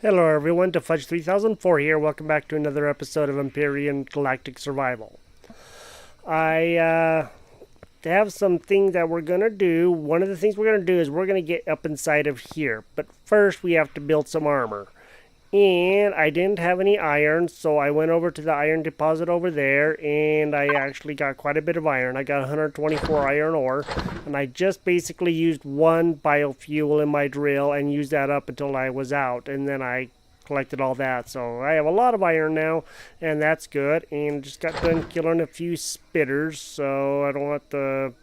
Hello everyone, Fudge 3004 here. Welcome back to another episode of Empyrion-Galactic Survival. I have some things that we're going to do. One of the things we're going to do is we're going to get up inside of here. But first we have to build some armor. And I didn't have any iron, so I went over to the iron deposit over there, and I actually got quite a bit of iron. I got 124 iron ore, and I just basically used one biofuel in my drill and used that up until I was out, and then I collected all that. So I have a lot of iron now, and that's good. And just got done killing a few spitters, so I don't have to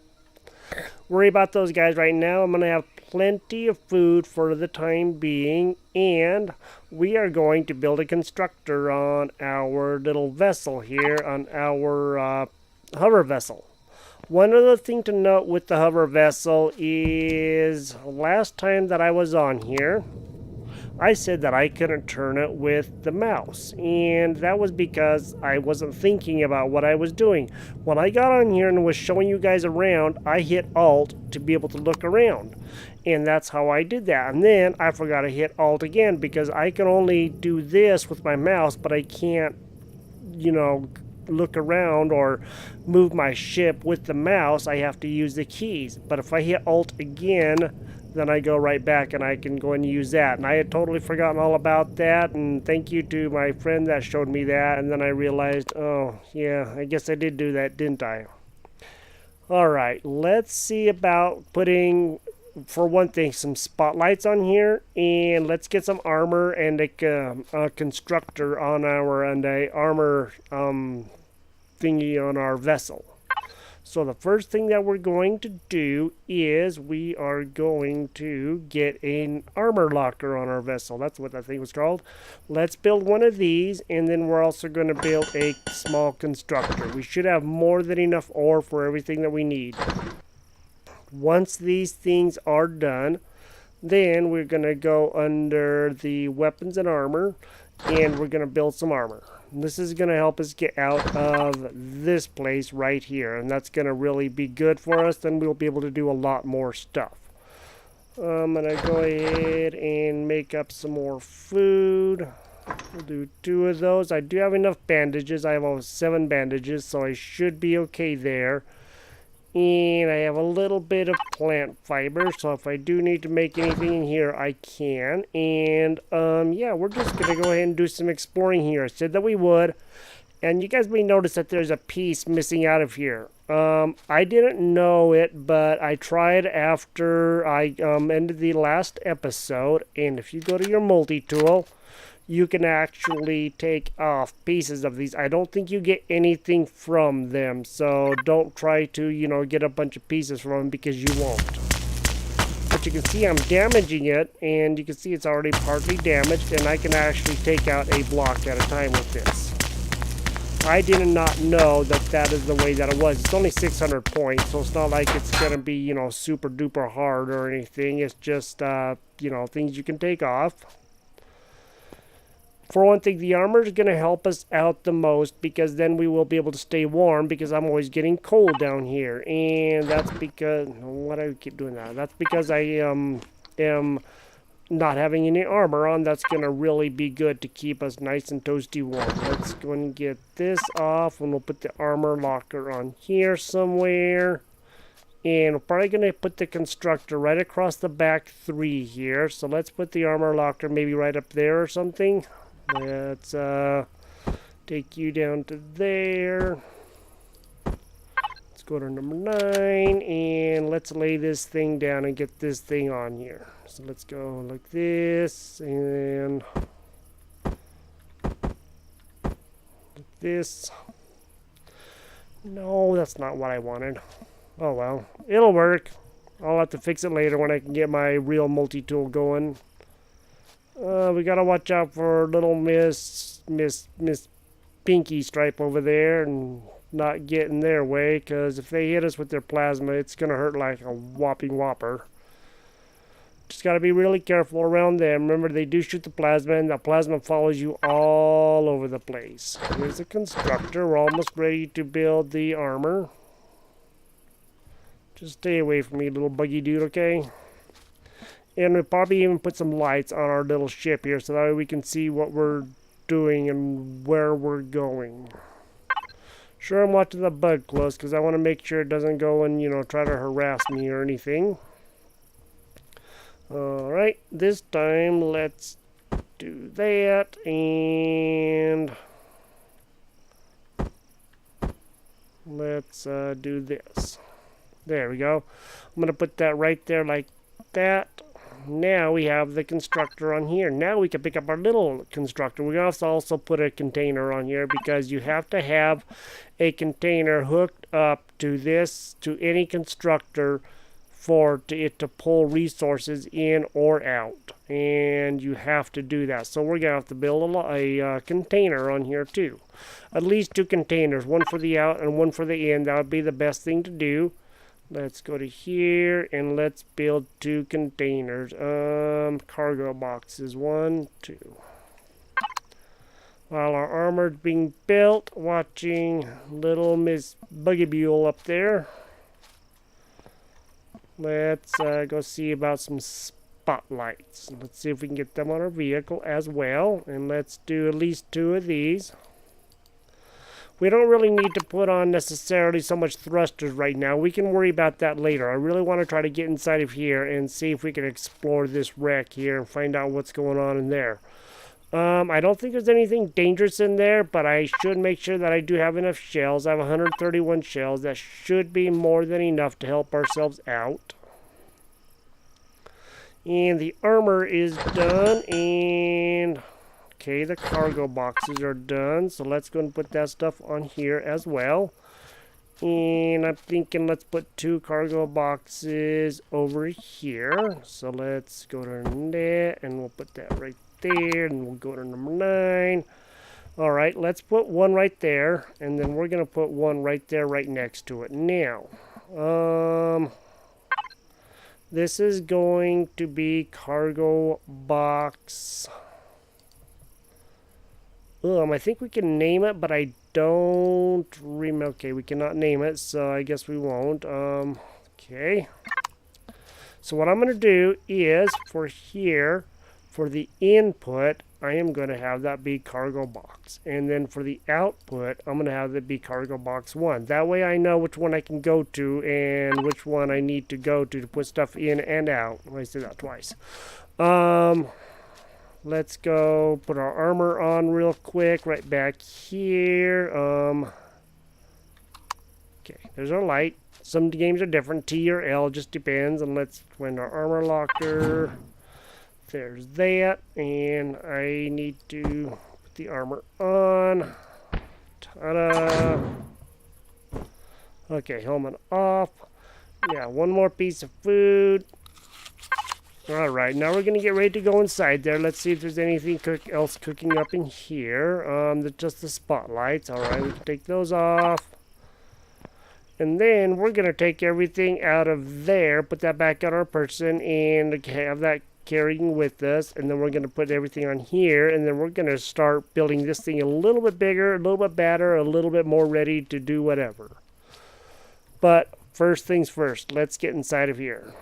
worry about those guys right now. I'm going to have plenty of food for the time being, and we are going to build a constructor on our little vessel here, on our hover vessel. One other thing to note with the hover vessel is last time that I was on here, I said that I couldn't turn it with the mouse, and that was because I wasn't thinking about what I was doing. When I got on here and was showing you guys around, I hit Alt to be able to look around, and that's how I did that. And then I forgot to hit Alt again because I can only do this with my mouse, but I can't, look around or move my ship with the mouse. I have to use the keys. But if I hit Alt again, then I go right back and I can go and use that. And I had totally forgotten all about that, and thank you to my friend that showed me that. And then I realized, oh yeah, I guess I did do that, didn't I? Alright, let's see about putting, for one thing, some spotlights on here, and let's get some armor and a constructor on our, and a armor thingy on our vessel. So the first thing that we're going to do is we are going to get an armor locker on our vessel. That's what that thing was called. Let's build one of these, and then we're also going to build a small constructor. We should have more than enough ore for everything that we need. Once these things are done, then we're going to go under the weapons and armor, and we're going to build some armor. This is going to help us get out of this place right here, and that's going to really be good for us. Then we'll be able to do a lot more stuff. I'm going to go ahead and make up some more food. We'll do 2 of those. I do have enough bandages. I have almost 7 bandages, so I should be okay there. And I have a little bit of plant fiber, so if I do need to make anything in here, I can. And, yeah, we're just going to go ahead and do some exploring here. I said that we would. And you guys may notice that there's a piece missing out of here. I didn't know it, but I tried after I ended the last episode. And if you go to your multi-tool, you can actually take off pieces of these. I don't think you get anything from them, so don't try to, get a bunch of pieces from them because you won't. But you can see I'm damaging it, and you can see it's already partly damaged, and I can actually take out a block at a time with this. I did not know that that is the way that it was. It's only 600 points, so it's not like it's going to be, super duper hard or anything. It's just, things you can take off. For one thing, the armor is going to help us out the most because then we will be able to stay warm because I'm always getting cold down here. And that's because... Why do I keep doing that? That's because I am not having any armor on. That's going to really be good to keep us nice and toasty warm. Let's go and get this off, and we'll put the armor locker on here somewhere. And we're probably going to put the constructor right across the back 3 here. So let's put the armor locker maybe right up there or something. Let's take you down to there. Let's go to number 9, and let's lay this thing down and get this thing on here. So let's go like this, and like this. No, that's not what I wanted. Oh well, it'll work. I'll have to fix it later when I can get my real multi-tool going. We gotta watch out for little Miss Pinky Stripe over there and not get in their way, because if they hit us with their plasma, it's gonna hurt like a whopping whopper. Just gotta be really careful around them. Remember, they do shoot the plasma, and the plasma follows you all over the place. Here's the constructor. We're almost ready to build the armor. Just stay away from me, little buggy dude, okay? And we'll probably even put some lights on our little ship here so that way we can see what we're doing and where we're going. Sure, I'm watching the bug close because I want to make sure it doesn't go and, try to harass me or anything. Alright, this time let's do that, and let's do this. There we go. I'm going to put that right there like that. Now we have the constructor on here. Now we can pick up our little constructor. We're going to also put a container on here because you have to have a container hooked up to any constructor for it to pull resources in or out. And you have to do that. So we're going to have to build a container on here too. At least 2 containers. One for the out and one for the in. That would be the best thing to do. Let's go to here and let's build 2 containers. Cargo boxes. 1, 2. While our armor's being built, watching little Miss Buggy Buell up there. Let's go see about some spotlights. Let's see if we can get them on our vehicle as well. And let's do at least 2 of these. We don't really need to put on necessarily so much thrusters right now. We can worry about that later. I really want to try to get inside of here and see if we can explore this wreck here and find out what's going on in there. I don't think there's anything dangerous in there, but I should make sure that I do have enough shells. I have 131 shells. That should be more than enough to help ourselves out. And the armor is done, and okay, the cargo boxes are done, so let's go and put that stuff on here as well. And I'm thinking let's put 2 cargo boxes over here. So let's go to that, and we'll put that right there, and we'll go to number 9. Alright, let's put 1 right there, and then we're going to put 1 right there right next to it. Now, this is going to be cargo box. I think we can name it, but I don't remember. Okay, we cannot name it, so I guess we won't. Okay. So what I'm going to do is, for here, for the input, I am going to have that be cargo box. And then for the output, I'm going to have that be cargo box 1. That way I know which one I can go to and which one I need to go to put stuff in and out. I said that twice. Let's go put our armor on real quick right back here. Okay, there's our light. Some games are different, T or L, just depends. And let's find our armor locker. There's that, and I need to put the armor on. Ta-da! Okay, helmet off. Yeah, 1 more piece of food. Alright, now we're going to get ready to go inside there. Let's see if there's anything else cooking up in here. Just the spotlights. Alright, we can take those off. And then we're going to take everything out of there, put that back on our person, and have that carrying with us. And then we're going to put everything on here, and then we're going to start building this thing a little bit bigger, a little bit better, a little bit more ready to do whatever. But first things first, let's get inside of here.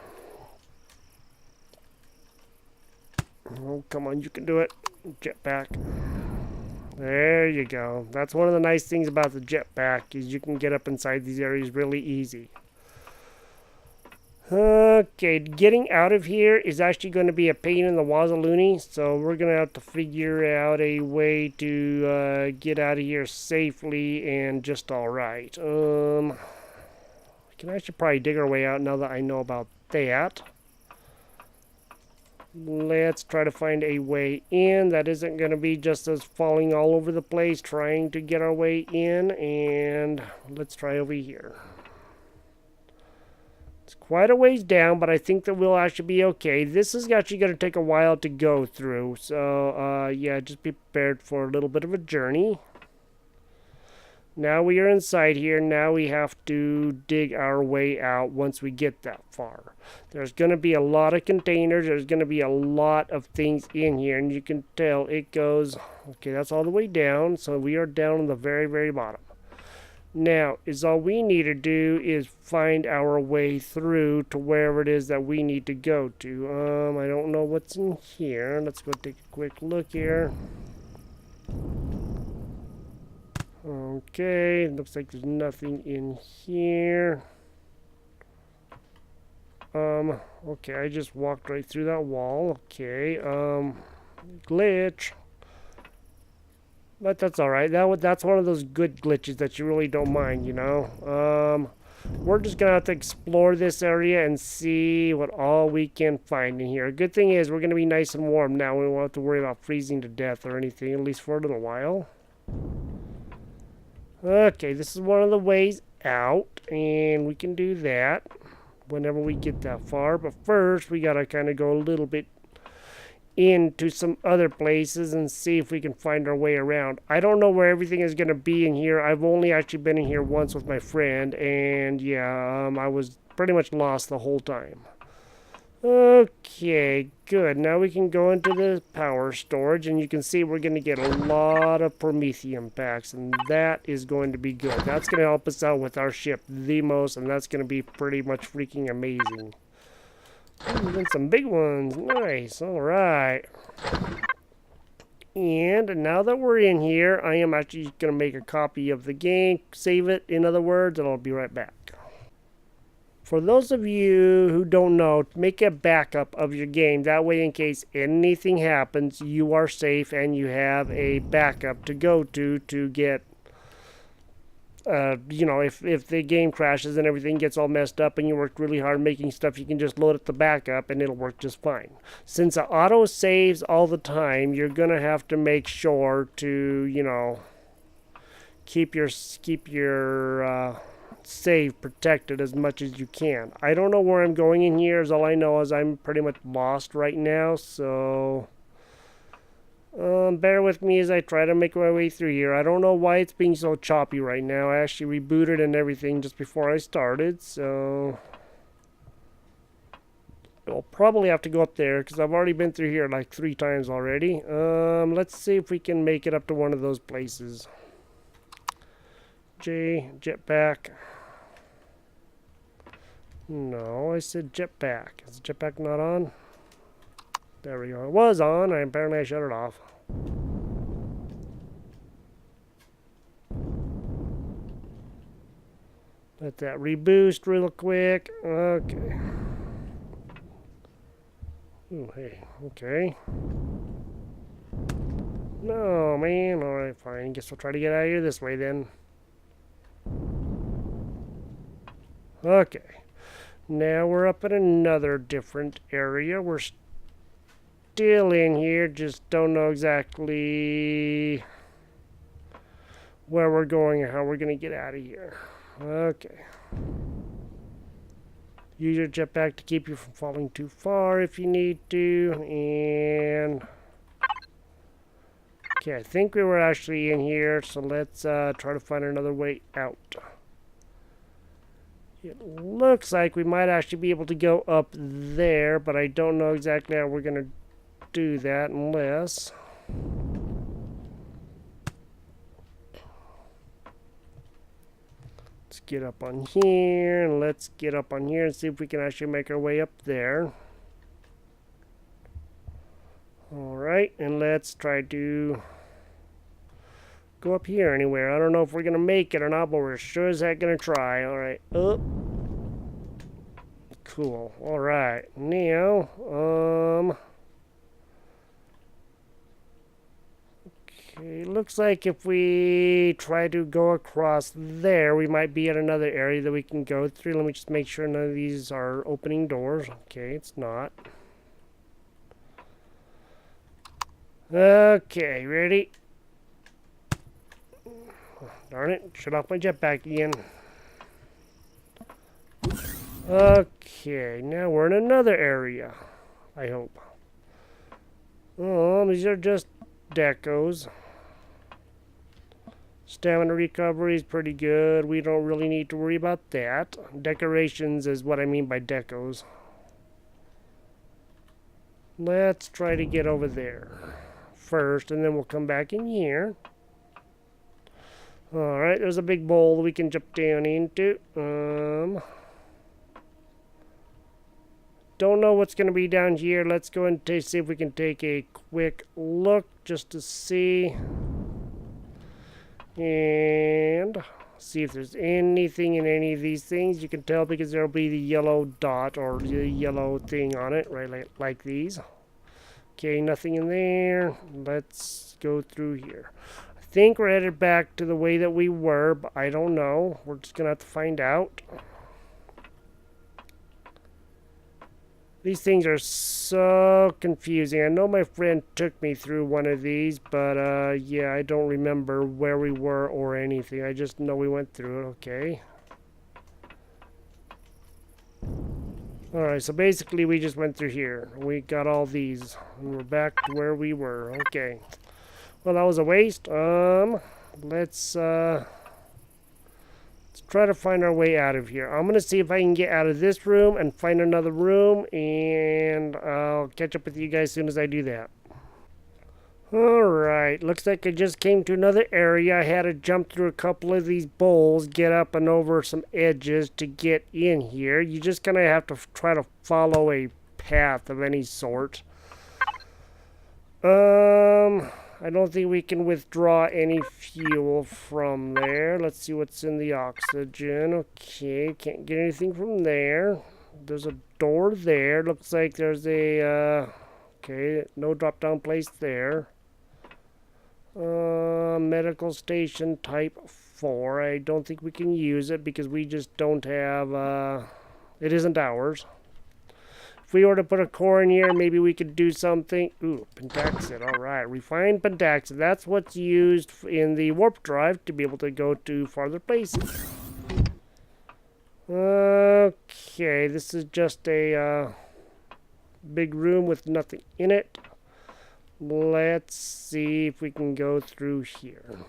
Oh, come on, you can do it. Jetpack. There you go. That's one of the nice things about the jetpack, is you can get up inside these areas really easy. Okay, getting out of here is actually going to be a pain in the wazaloony, so we're going to have to figure out a way to get out of here safely and just alright. We can actually probably dig our way out now that I know about that. Let's try to find a way in that isn't going to be just us falling all over the place trying to get our way in. And let's try over here. It's quite a ways down, but I think that we'll actually be okay. This is actually going to take a while to go through. So, yeah, just be prepared for a little bit of a journey. Now we are inside here. Now we have to dig our way out once we get that far. There's going to be a lot of containers. There's going to be a lot of things in here. And you can tell it goes... Okay, that's all the way down. So we are down on the very, very bottom. Now, is all we need to do is find our way through to wherever it is that we need to go to. I don't know what's in here. Let's go take a quick look here. Okay, looks like there's nothing in here. Okay, I just walked right through that wall. Okay, glitch. But that's alright. That's one of those good glitches that you really don't mind, you know? We're just gonna have to explore this area and see what all we can find in here. Good thing is we're gonna be nice and warm now. We won't have to worry about freezing to death or anything, at least for a little while. Okay, this is one of the ways out, and we can do that whenever we get that far. But first, we gotta kind of go a little bit into some other places and see if we can find our way around. I don't know where everything is going to be in here. I've only actually been in here once with my friend, and yeah, I was pretty much lost the whole time. Okay, good. Now we can go into the power storage, and you can see we're going to get a lot of Promethium packs, and that is going to be good. That's going to help us out with our ship the most, and that's going to be pretty much freaking amazing. Even some big ones. Nice. All right. And now that we're in here, I am actually going to make a copy of the game. Save it, in other words, and I'll be right back. For those of you who don't know, make a backup of your game. That way, in case anything happens, you are safe and you have a backup to go to get... you know, if the game crashes and everything gets all messed up and you worked really hard making stuff, you can just load up the backup and it'll work just fine. Since it auto saves all the time, you're gonna have to make sure to, you know, keep your save protected as much as you can. I don't know where I'm going in here. All I know is I'm pretty much lost right now, so... bear with me as I try to make my way through here. I don't know why it's being so choppy right now. I actually rebooted and everything just before I started, so... I'll probably have to go up there, because I've already been through here like 3 times already. Let's see if we can make it up to one of those places. J, jetpack. No, I said jetpack. Is the jetpack not on? There we go. It was on. Apparently I shut it off. Let that reboost real quick. Okay. Ooh, hey. Okay. No, man. Alright, fine. Guess we'll try to get out of here this way then. Okay. Now we're up in another different area. We're still in here, just don't know exactly where we're going and how we're going to get out of here. Okay. Use your jetpack to keep you from falling too far if you need to. And... okay, I think we were actually in here, so let's try to find another way out. It looks like we might actually be able to go up there, but I don't know exactly how we're going to do that unless... let's get up on here, and let's get up on here and see if we can actually make our way up there. Alright, and let's try to go up here anywhere. I don't know if we're going to make it or not, but we're sure as heck going to try. Alright, up. Cool. Alright, now, okay, looks like if we try to go across there, we might be at another area that we can go through. Let me just make sure none of these are opening doors. Okay, it's not. Okay, ready? Oh, darn it, shut off my jetpack again. Okay, now we're in another area, I hope. Oh, these are just decos. Stamina recovery is pretty good. We don't really need to worry about that. Decorations is what I mean by decos. Let's try to get over there first, and then we'll come back in here. Alright, there's a big bowl we can jump down into. Don't know what's going to be down here. Let's go and see if we can take a quick look just to see. And see if there's anything in any of these things. You can tell because there'll be the yellow dot or the yellow thing on it, right, like these. Okay, nothing in there. Let's go through here. I think we're headed back to the way that we were, but I don't know. We're just going to have to find out. These things are so confusing. I know my friend took me through one of these, but yeah, I don't remember where we were or anything. I just know we went through it. Okay. Alright, so basically we just went through here. We got all these. And we're back to where we were. Okay. Well, that was a waste. Let's try to find our way out of here. I'm going to see if I can get out of this room and find another room, and I'll catch up with you guys as soon as I do that. Alright, looks like I just came to another area. I had to jump through a couple of these bowls, get up and over some edges to get in here. You just kind of have to try to follow a path of any sort. I don't think we can withdraw any fuel from there. Let's see what's in the oxygen. Okay, can't get anything from there. There's a door there. Looks like there's a, okay, no drop-down place there. Medical station type 4. I don't think we can use it because we just don't have, it isn't ours. If we were to put a core in here, maybe we could do something. Ooh, pentaxid. All right, refined pentaxid. That's what's used in the warp drive to be able to go to farther places. Okay, this is just a big room with nothing in it. Let's see if we can go through here.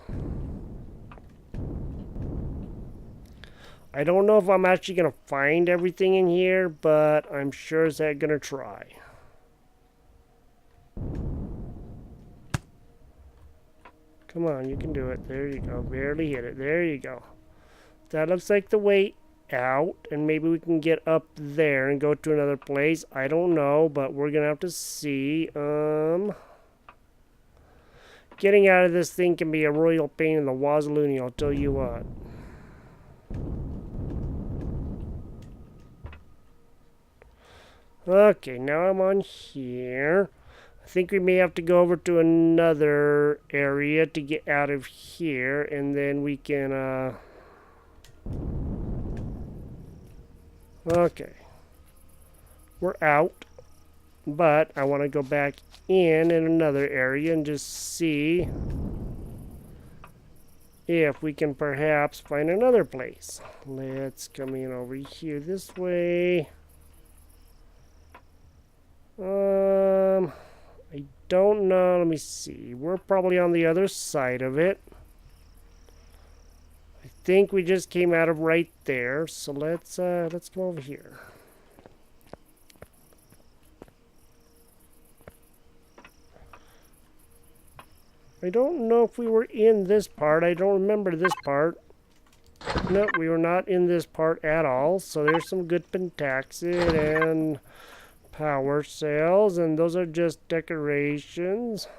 I don't know if I'm actually going to find everything in here, but I'm sure as heck going to try. Come on, you can do it. There you go. Barely hit it. There you go. That looks like the way out, and maybe we can get up there and go to another place. I don't know, but we're going to have to see. Getting out of this thing can be a royal pain in the wazaloony, I'll tell you what. Okay, now I'm on here. I think we may have to go over to another area to get out of here, and then we can, okay. We're out, but I want to go back in another area and just see if we can perhaps find another place. Let's come in over here this way. I don't know. Let me see. We're probably on the other side of it. I think we just came out of right there. So let's come over here. I don't know if we were in this part. I don't remember this part. No, we were not in this part at all. So there's some good pentaxid and power cells, and those are just decorations.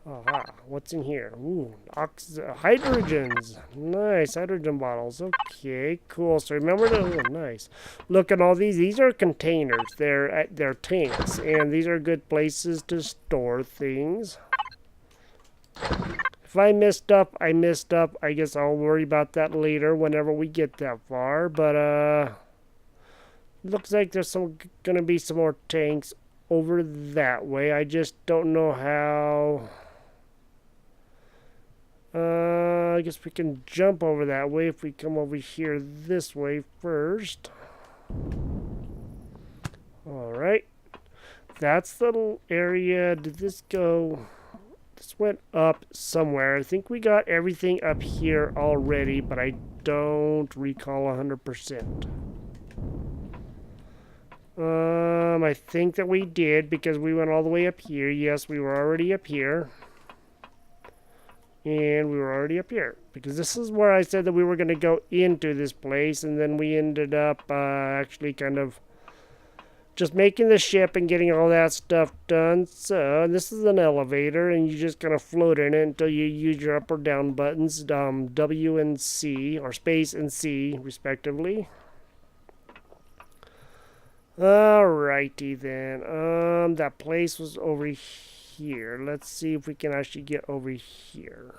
Aha, what's in here? Ooh, hydrogens. Nice, hydrogen bottles. Okay, cool. So remember to, oh, nice. Look at all these. These are containers. They're tanks, and these are good places to store things. If I messed up, I messed up. I guess I'll worry about that later whenever we get that far, but, looks like there's gonna be some more tanks over that way. I just don't know how. I guess we can jump over that way if we come over here this way first. Alright. That's the little area. Did this go? This went up somewhere. I think we got everything up here already, but I don't recall 100%. I think that we did because we went all the way up here. Yes, we were already up here. And we were already up here. Because this is where I said that we were going to go into this place. And then we ended up actually kind of just making the ship and getting all that stuff done. So this is an elevator. And you just kind of float in it until you use your up or down buttons. W and C. Or space and C, respectively. Alrighty then. That place was over here. Let's see if we can actually get over here.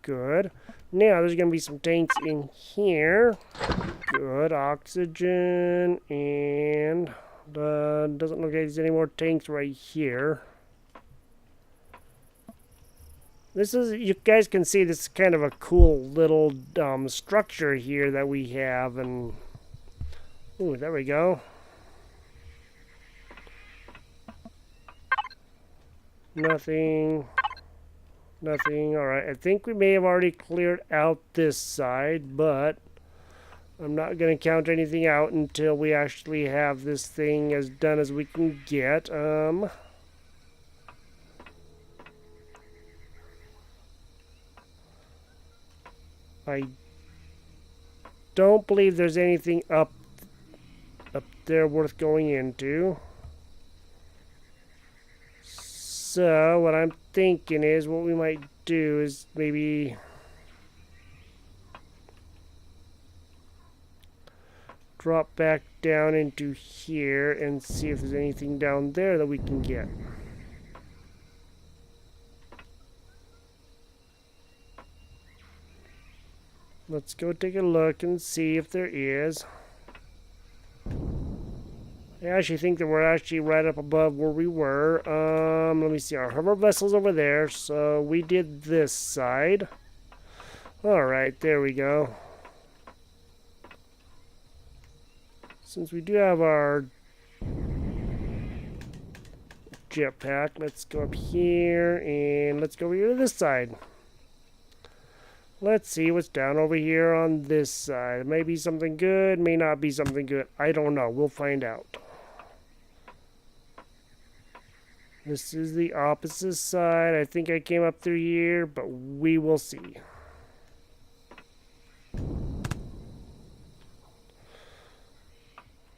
Good. Now there's gonna be some tanks in here. Good. Oxygen and doesn't look like there's any more tanks right here. This is, you guys can see this is kind of a cool little structure here that we have, and ooh, there we go. Nothing. Nothing. Alright, I think we may have already cleared out this side, but I'm not going to count anything out until we actually have this thing as done as we can get. I don't believe there's anything up there worth going into. So what I'm thinking is what we might do is maybe drop back down into here and see if there's anything down there that we can get. Let's go take a look and see if there is. I actually think that we're actually right up above where we were. Let me see. Our hover vessel's over there, so we did this side. Alright, there we go. Since we do have our jetpack, let's go up here and let's go over here to this side. Let's see what's down over here on this side. It may be something good, may not be something good. I don't know. We'll find out. This is the opposite side. I think I came up through here, but we will see.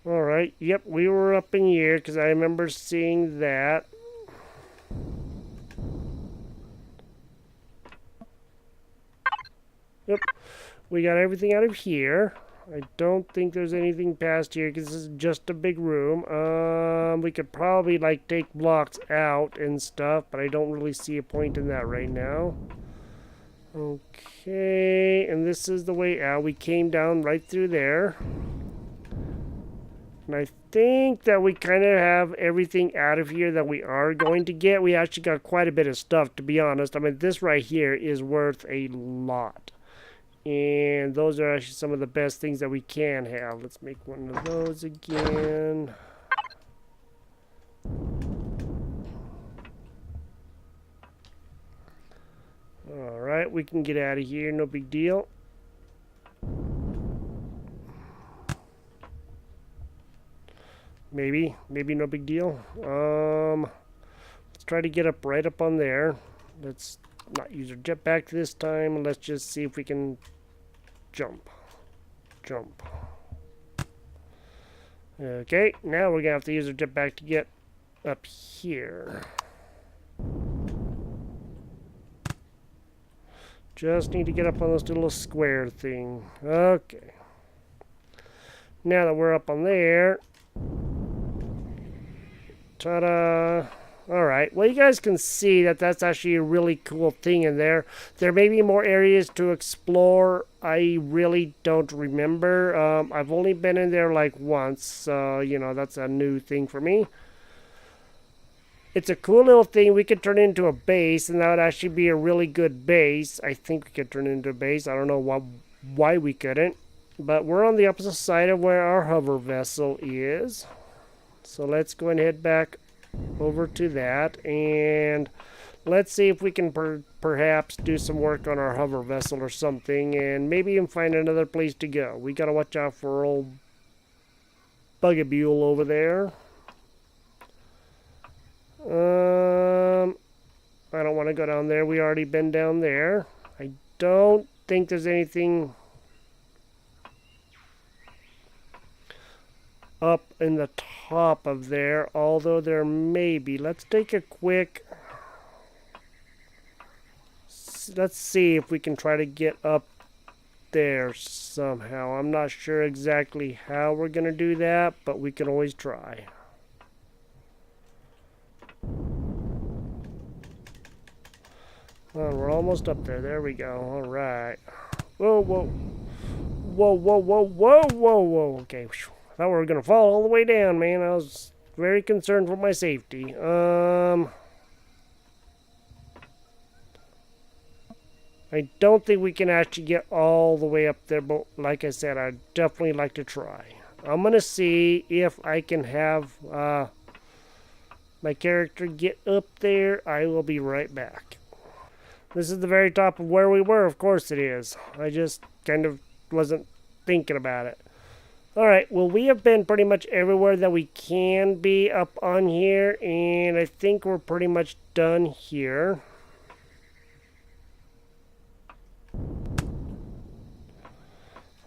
Alright, yep, we were up in here because I remember seeing that. Yep, we got everything out of here. I don't think there's anything past here because this is just a big room. We could probably like take blocks out and stuff, but I don't really see a point in that right now. Okay, and this is the way out. We came down right through there. And I think that we kind of have everything out of here that we are going to get. We actually got quite a bit of stuff, to be honest. I mean, this right here is worth a lot. And those are actually some of the best things that we can have. Let's make one of those again. Alright, we can get out of here, no big deal. Maybe no big deal. Let's try to get up right up on there. Let's not use our jetpack this time. Let's just see if we can jump. Okay, now we're gonna have to use our jetpack to get up here. Just need to get up on this little square thing. Okay. Now that we're up on there. Ta-da! Alright, well you guys can see that that's actually a really cool thing in there. There may be more areas to explore. I really don't remember. I've only been in there like once, so you know, that's a new thing for me. It's a cool little thing. We could turn it into a base, and that would actually be a really good base. I think we could turn it into a base. I don't know why we couldn't. But we're on the opposite side of where our hover vessel is. So let's go and head back over to that, and let's see if we can perhaps do some work on our hover vessel or something, and maybe even find another place to go. We gotta watch out for old Bugabule over there. I don't want to go down there. We already been down there. I don't think there's anything up in the top of there, although there may be. Let's take a quick... Let's see if we can try to get up there somehow. I'm not sure exactly how we're going to do that, but we can always try. Well, we're almost up there. There we go. All right. Whoa, whoa. Whoa, whoa, whoa, whoa, whoa, whoa. Okay. I thought we were going to fall all the way down, man. I was very concerned for my safety. I don't think we can actually get all the way up there, but like I said, I'd definitely like to try. I'm going to see if I can have my character get up there. I will be right back. This is the very top of where we were. Of course it is. I just kind of wasn't thinking about it. Alright, well, we have been pretty much everywhere that we can be up on here, and I think we're pretty much done here.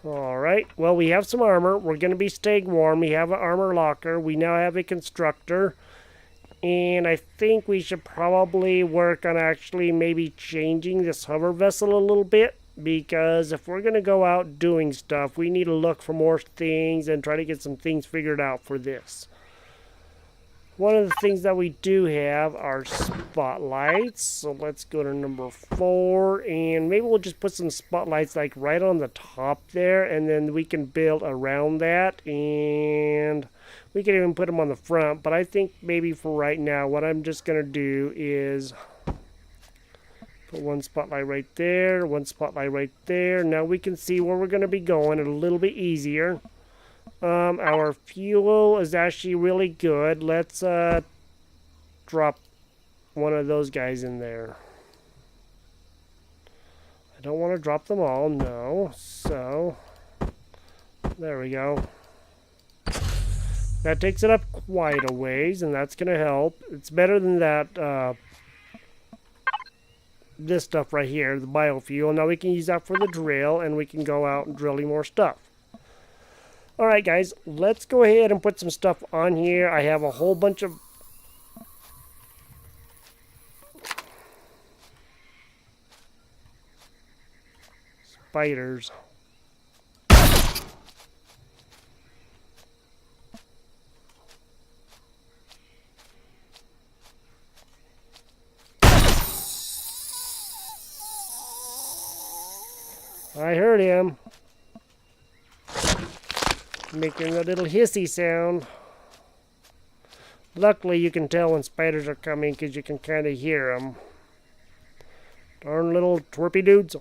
Alright, well, we have some armor. We're going to be staying warm. We have an armor locker. We now have a constructor. And I think we should probably work on actually maybe changing this hover vessel a little bit. Because if we're going to go out doing stuff, we need to look for more things and try to get some things figured out for this. One of the things that we do have are spotlights. So let's go to number 4. And maybe we'll just put some spotlights like right on the top there. And then we can build around that. And we can even put them on the front. But I think maybe for right now, what I'm just going to do is put one spotlight right there. One spotlight right there. Now we can see where we're going to be going a little bit easier. Our fuel is actually really good. Let's drop one of those guys in there. I don't want to drop them all, no. So, there we go. That takes it up quite a ways, and that's going to help. It's better than that, this stuff right here, the biofuel. Now we can use that for the drill, and we can go out and drilling more stuff. Alright guys, let's go ahead and put some stuff on here. I have a whole bunch of spiders. I heard him. Making a little hissy sound. Luckily, you can tell when spiders are coming because you can kind of hear them. Darn little twerpy dudes.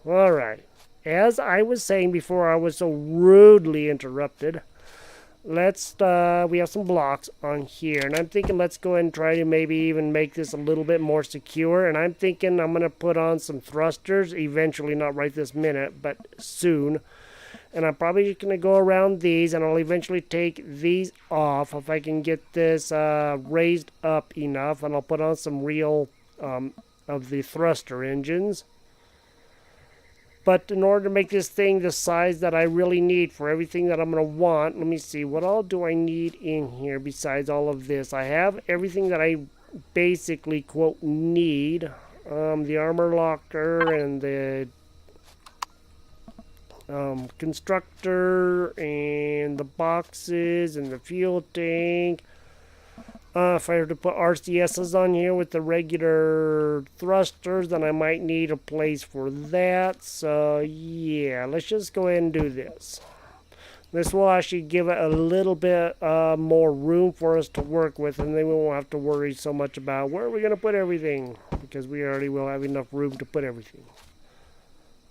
Alright. As I was saying before I was so rudely interrupted, let's, we have some blocks on here. And I'm thinking let's go ahead and try to maybe even make this a little bit more secure. And I'm thinking I'm going to put on some thrusters. Eventually, not right this minute, but soon. And I'm probably just going to go around these, and I'll eventually take these off if I can get this raised up enough. And I'll put on some real of the thruster engines. But in order to make this thing the size that I really need for everything that I'm going to want, let me see, what all do I need in here besides all of this? I have everything that I basically, quote, need. The armor locker and the constructor and the boxes and the fuel tank. If I were to put RCSs on here with the regular thrusters, then I might need a place for that. So yeah, let's just go ahead and do this. This will actually give it a little bit more room for us to work with, and then we won't have to worry so much about where are we going to put everything, because we already will have enough room to put everything.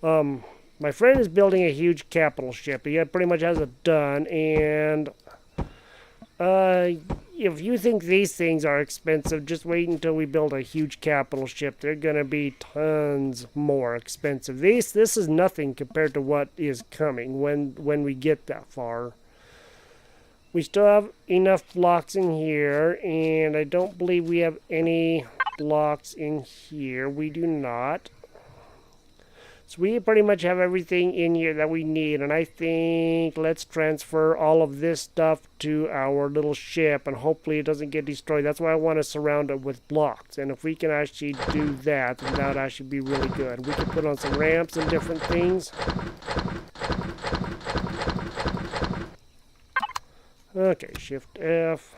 My friend is building a huge capital ship. He pretty much has it done, and if you think these things are expensive, just wait until we build a huge capital ship. They're going to be tons more expensive. This is nothing compared to what is coming when we get that far. We still have enough blocks in here, and I don't believe we have any blocks in here. We do not. So we pretty much have everything in here that we need, and I think let's transfer all of this stuff to our little ship, and hopefully it doesn't get destroyed. That's why I want to surround it with blocks, and if we can actually do that, then that would actually be really good. We can put on some ramps and different things. Okay, Shift F,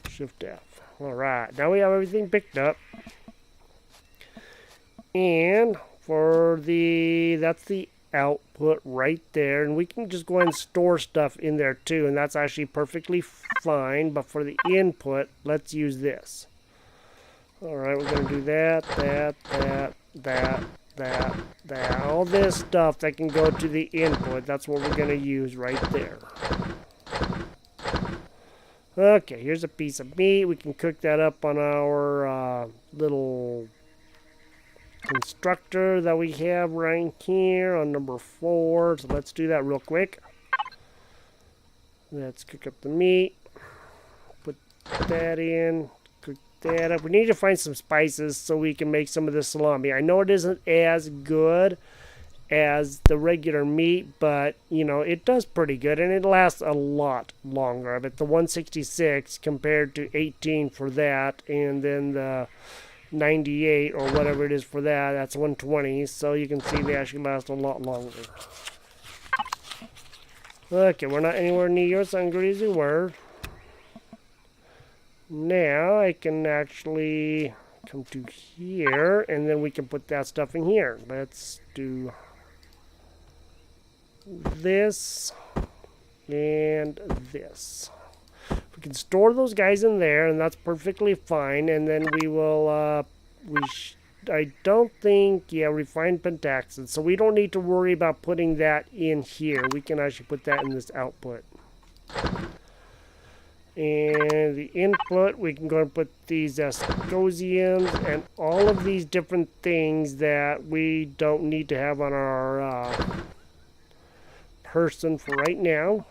Shift F. Alright, now we have everything picked up. And for that's the output right there. And we can just go ahead and store stuff in there too. And that's actually perfectly fine. But for the input, let's use this. Alright, we're going to do that. All this stuff that can go to the input, that's what we're going to use right there. Okay, here's a piece of meat. We can cook that up on our little constructor that we have right here on number 4. So let's do that real quick. Let's cook up the meat. Put that in. Cook that up. We need to find some spices so we can make some of the salami. I know it isn't as good as the regular meat, but you know, it does pretty good, and it lasts a lot longer. I bet the 166 compared to 18 for that, and then the 98 or whatever it is for that, that's 120. So you can see they actually last a lot longer. Okay, we're not anywhere near as hungry as we were. Now I can actually come to here, and then we can put that stuff in here. Let's do this and this. We can store those guys in there, and that's perfectly fine. And then we will, I don't think, yeah, refined pentaxid. So we don't need to worry about putting that in here. We can actually put that in this output. And the input, we can go and put these ascosiums and all of these different things that we don't need to have on our person for right now.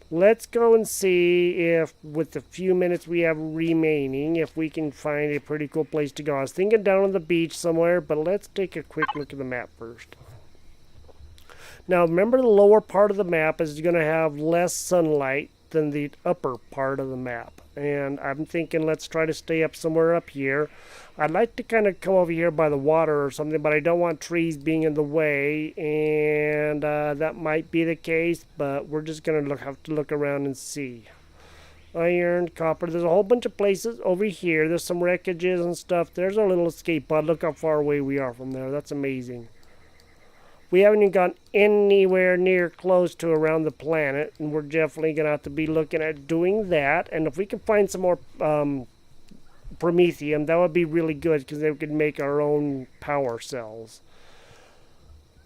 Let's go and see if, with the few minutes we have remaining, if we can find a pretty cool place to go. I was thinking down on the beach somewhere, but let's take a quick look at the map first. Now, remember the lower part of the map is going to have less sunlight than the upper part of the map. And I'm thinking let's try to stay up somewhere up here. I'd like to kind of come over here by the water or something, but I don't want trees being in the way, and that might be the case, but we're just going to have to look around and see. Iron, copper, there's a whole bunch of places over here. There's some wreckages and stuff. There's our little escape pod. Look how far away we are from there. That's amazing. We haven't even gone anywhere near close to around the planet, and we're definitely going to have to be looking at doing that. And if we can find some more promethium, that would be really good, because then we could make our own power cells.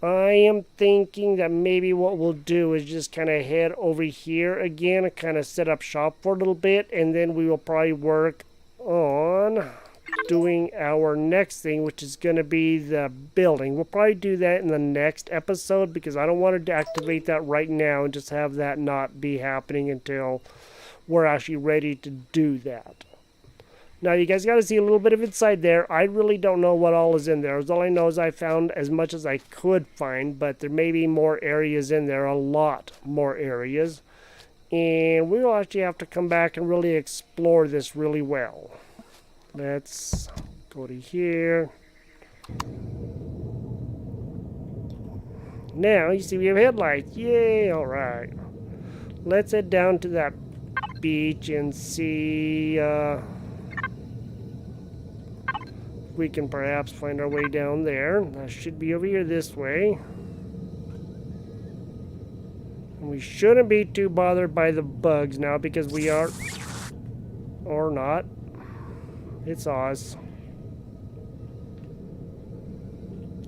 I am thinking that maybe what we'll do is just kind of head over here again and kind of set up shop for a little bit, and then we will probably work on doing our next thing, which is going to be the building. We'll probably do that in the next episode, because I don't want to activate that right now and just have that not be happening until we're actually ready to do that. Now, you guys got to see a little bit of inside there. I really don't know what all is in there. All I know is I found as much as I could find, but there may be more areas in there, a lot more areas. And we'll actually have to come back and really explore this really well. Let's go to here. Now, you see we have headlights. Yay, alright. Let's head down to that beach and see we can perhaps find our way down there. That should be over here this way. And we shouldn't be too bothered by the bugs now, because we are, or not. It's Oz.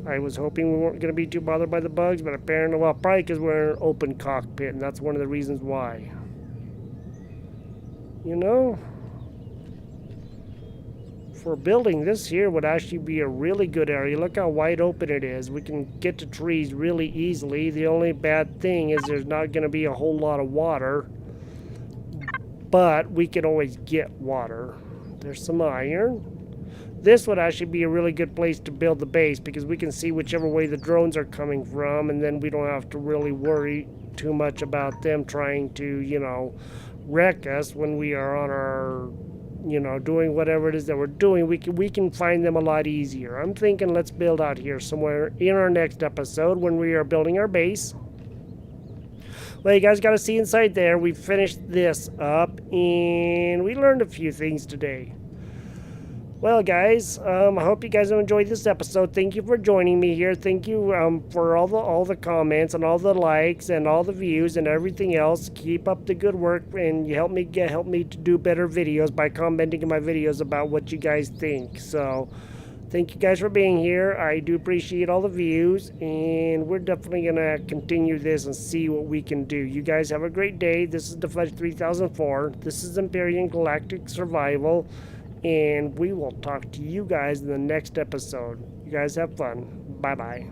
I was hoping we weren't going to be too bothered by the bugs, but apparently, well, probably because we're in an open cockpit, and that's one of the reasons why. You know, for building this here would actually be a really good area. Look how wide open it is. We can get to trees really easily. The only bad thing is there's not going to be a whole lot of water. but we can always get water. There's some iron. This would actually be a really good place to build the base because we can see whichever way the drones are coming from, and then we don't have to really worry too much about them trying to, wreck us when we are on our, doing whatever it is that we're doing. We can find them a lot easier. I'm thinking let's build out here somewhere in our next episode when we are building our base. Well, you guys got to see inside there. We finished this up, and we learned a few things today. Well, guys, I hope you guys have enjoyed this episode. Thank you for joining me here. Thank you for all the comments and all the likes and all the views and everything else. Keep up the good work, and you help me to do better videos by commenting in my videos about what you guys think. So, thank you guys for being here. I do appreciate all the views, and we're definitely gonna continue this and see what we can do. You guys have a great day. This is the Fudge 3004. This is Empyrion-Galactic Survival. And we will talk to you guys in the next episode. You guys have fun. Bye-bye.